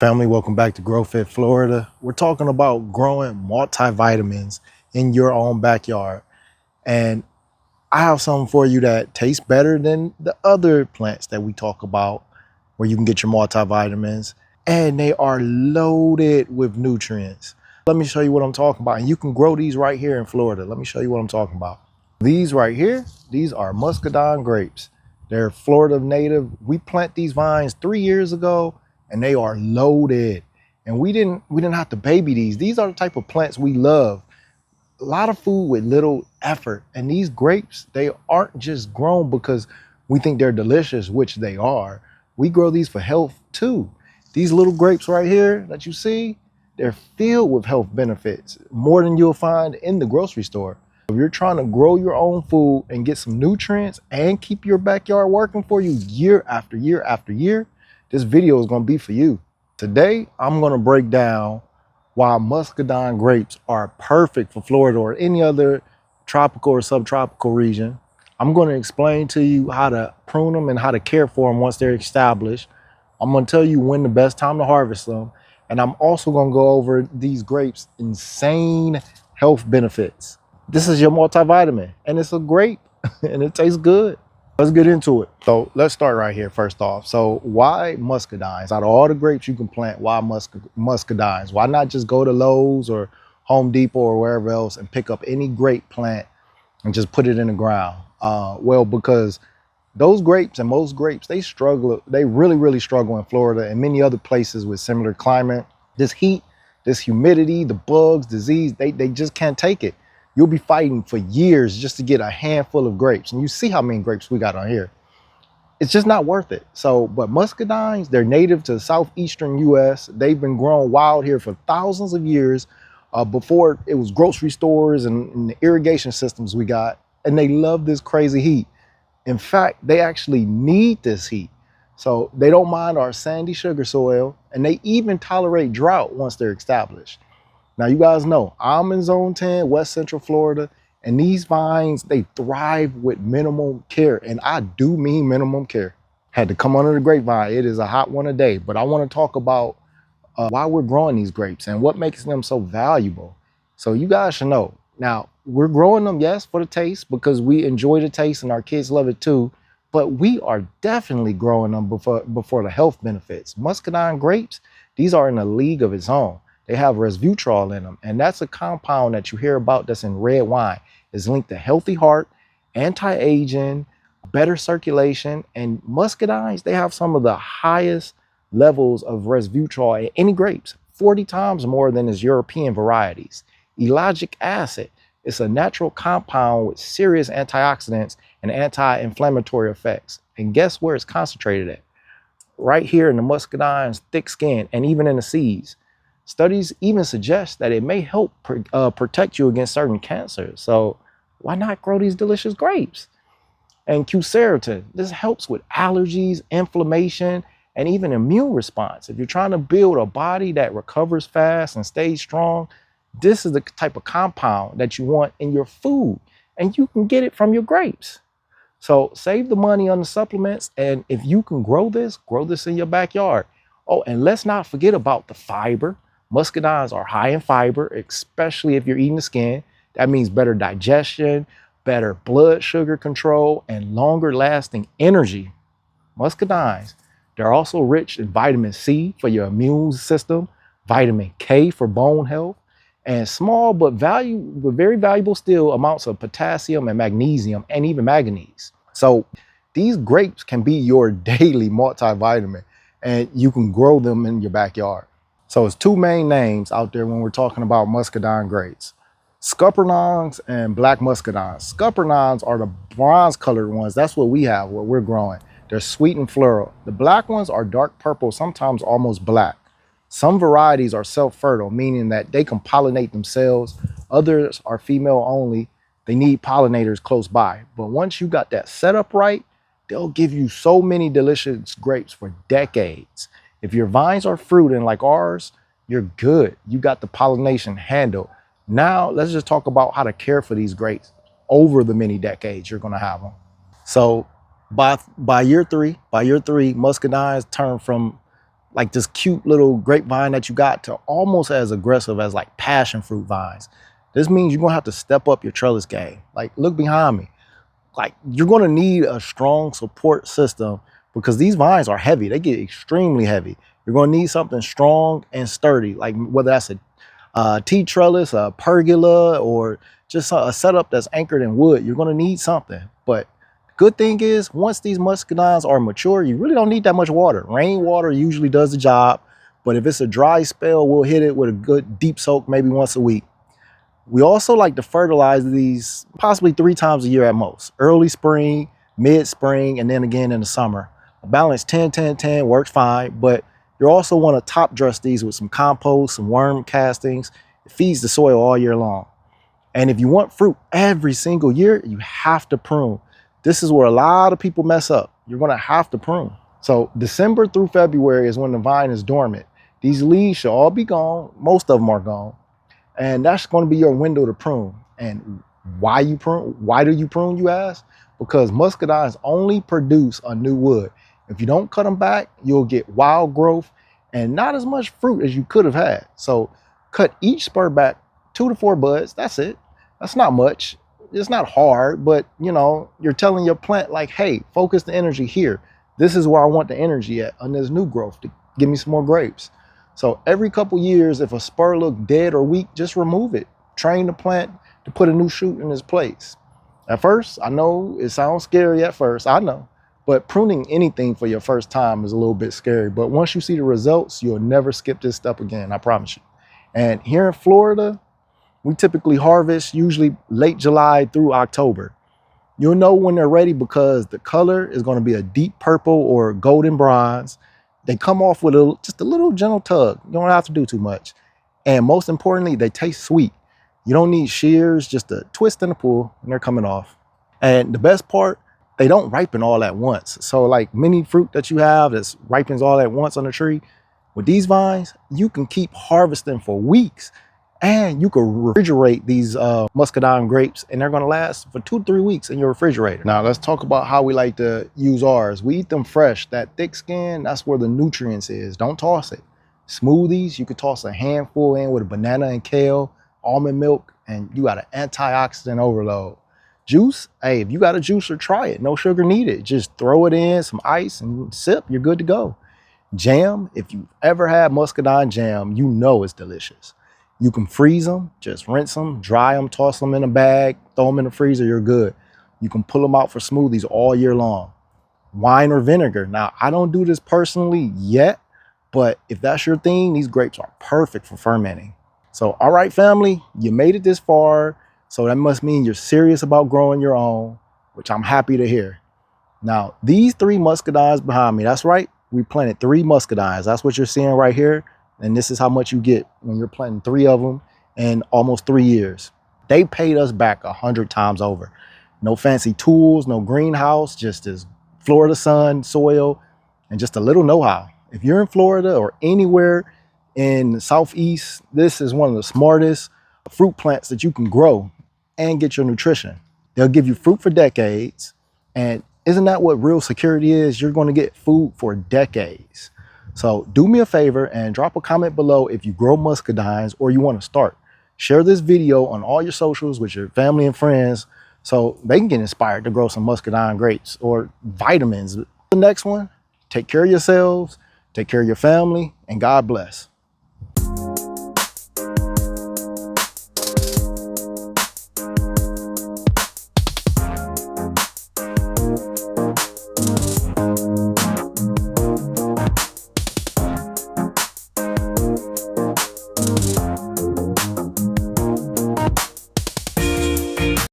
Family, welcome back to GrowFit Florida. We're talking about growing multivitamins in your own backyard. And I have something for you that tastes better than the other plants that we talk about, where you can get your multivitamins. And they are loaded with nutrients. Let me show you what I'm talking about. And you can grow these right here in Florida. Let me show you what I'm talking about. These right here, these are Muscadine grapes. They're Florida native. We plant these vines 3 years ago and they are loaded. And we didn't have to baby these. These are the type of plants we love. A lot of food with little effort. And these grapes, they aren't just grown because we think they're delicious, which they are. We grow these for health too. These little grapes right here that you see, they're filled with health benefits, more than you'll find in the grocery store. If you're trying to grow your own food and get some nutrients and keep your backyard working for you year after year after year, this video is going to be for you. Today, I'm going to break down why Muscadine grapes are perfect for Florida or any other tropical or subtropical region. I'm going to explain to you how to prune them and how to care for them once they're established. I'm going to tell you when the best time to harvest them. And I'm also going to go over these grapes' insane health benefits. This is your multivitamin and it's a grape and it tastes good. Let's get into it. So let's start right here first off. So why muscadines? Out of all the grapes you can plant, why muscadines? Why not just go to Lowe's or Home Depot or wherever else and pick up any grape plant and just put it in the ground? Well, because those grapes and most grapes, they really struggle in Florida and many other places with similar climate. This heat, this humidity, the bugs, disease, they just can't take it. You'll be fighting for years just to get a handful of grapes. And you see how many grapes we got on here. It's just not worth it. So, but muscadines, they're native to southeastern US. They've been grown wild here for thousands of years before it was grocery stores and the irrigation systems we got. And they love this crazy heat. In fact, they actually need this heat. So they don't mind our sandy sugar soil, and they even tolerate drought once they're established. Now, you guys know I'm in zone 10, West Central Florida, and these vines, they thrive with minimum care. And I do mean minimum care. Had to come under the grapevine. It is a hot one a day, but I want to talk about why we're growing these grapes and what makes them so valuable. So you guys should know. Now, we're growing them, yes, for the taste because we enjoy the taste and our kids love it too. But we are definitely growing them before the health benefits. Muscadine grapes, these are in a league of its own. They have resveratrol in them, and that's a compound that you hear about that's in red wine. It's linked to healthy heart, anti-aging, better circulation, and muscadines, they have some of the highest levels of resveratrol in any grapes, 40 times more than its European varieties. Ellagic acid, it's a natural compound with serious antioxidants and anti-inflammatory effects. And guess where it's concentrated at? Right here in the muscadine's thick skin and even in the seeds. Studies even suggest that it may help protect you against certain cancers. So why not grow these delicious grapes? And quercetin, this helps with allergies, inflammation, and even immune response. If you're trying to build a body that recovers fast and stays strong, this is the type of compound that you want in your food, and you can get it from your grapes. So save the money on the supplements, and if you can grow this in your backyard. Oh, and let's not forget about the fiber. Muscadines are high in fiber, especially if you're eating the skin. That means better digestion, better blood sugar control, and longer lasting energy. Muscadines, they're also rich in vitamin C for your immune system, vitamin K for bone health, and small but very valuable still amounts of potassium and magnesium and even manganese. So these grapes can be your daily multivitamin, and you can grow them in your backyard. So it's two main names out there when we're talking about muscadine grapes: Scuppernongs and black muscadines. Scuppernongs are the bronze colored ones. That's what we have, what we're growing. They're sweet and floral. The black ones are dark purple, sometimes almost black. Some varieties are self-fertile, meaning that they can pollinate themselves. Others are female only. They need pollinators close by. But once you got that setup right, they'll give you so many delicious grapes for decades. If your vines are fruiting like ours, you're good. You got the pollination handled. Now, let's just talk about how to care for these grapes over the many decades you're going to have them. So by year three, muscadines turn from like this cute little grapevine that you got to almost as aggressive as like passion fruit vines. This means you're gonna have to step up your trellis game. Like, look behind me. Like, you're gonna need a strong support system because these vines are heavy. They get extremely heavy. You're gonna need something strong and sturdy, like whether that's a T-trellis, a pergola, or just a setup that's anchored in wood. You're gonna need something. But good thing is, once these muscadines are mature, you really don't need that much water. Rainwater usually does the job, but if it's a dry spell, we'll hit it with a good deep soak maybe once a week. We also like to fertilize these possibly 3 times a year at most. Early spring, mid-spring, and then again in the summer. A balance 10-10-10 works fine, but you also want to top dress these with some compost, some worm castings. It feeds the soil all year long. And if you want fruit every single year, you have to prune. This is where a lot of people mess up. You're gonna have to prune. So December through February is when the vine is dormant. These leaves should all be gone. Most of them are gone. And that's going to be your window to prune. And why you prune? Why do you prune, you ask? Because muscadines only produce a new wood. If you don't cut them back, you'll get wild growth and not as much fruit as you could have had. So cut each spur back 2 to 4 buds. That's it. That's not much. It's not hard, but you know, you're telling your plant like, hey, focus the energy here. This is where I want the energy at on this new growth to give me some more grapes. So every couple years, if a spur look dead or weak, just remove it. Train the plant to put a new shoot in its place. At first, I know it sounds scary at first, I know, but pruning anything for your first time is a little bit scary. But once you see the results, you'll never skip this step again, I promise you. And here in Florida, we typically harvest usually late July through October. You'll know when they're ready because the color is going to be a deep purple or golden bronze. They come off with just a little gentle tug. You don't have to do too much. And most importantly, they taste sweet. You don't need shears, just a twist and a pull, and they're coming off. And the best part, they don't ripen all at once. So like many fruit that you have that ripens all at once on the tree, with these vines, you can keep harvesting for weeks. And you can refrigerate these Muscadine grapes, and they're going to last for 2 to 3 weeks in your refrigerator. Now, let's talk about how we like to use ours. We eat them fresh. That thick skin, that's where the nutrients is. Don't toss it. Smoothies, you could toss a handful in with a banana and kale, almond milk, and you got an antioxidant overload. Juice, hey, if you got a juicer, try it. No sugar needed. Just throw it in, some ice, and sip. You're good to go. Jam, if you've ever had muscadine jam, you know it's delicious. You can freeze them, just rinse them, dry them, toss them in a bag, throw them in the freezer, you're good. You can pull them out for smoothies all year long. Wine or vinegar. Now, I don't do this personally yet, but if that's your thing, these grapes are perfect for fermenting. So, all right, family, you made it this far. So that must mean you're serious about growing your own, which I'm happy to hear. Now, these 3 muscadines behind me, that's right, we planted 3 muscadines. That's what you're seeing right here. And this is how much you get when you're planting 3 of them in almost 3 years. They paid us back 100 times over. No fancy tools, no greenhouse, just this Florida sun, soil, and just a little know-how. If you're in Florida or anywhere in the Southeast, this is one of the smartest fruit plants that you can grow and get your nutrition. They'll give you fruit for decades. And isn't that what real security is? You're going to get food for decades. So do me a favor and drop a comment below if you grow muscadines or you want to start. Share this video on all your socials with your family and friends so they can get inspired to grow some muscadine grapes or vitamins. The next one, take care of yourselves, take care of your family, and God bless.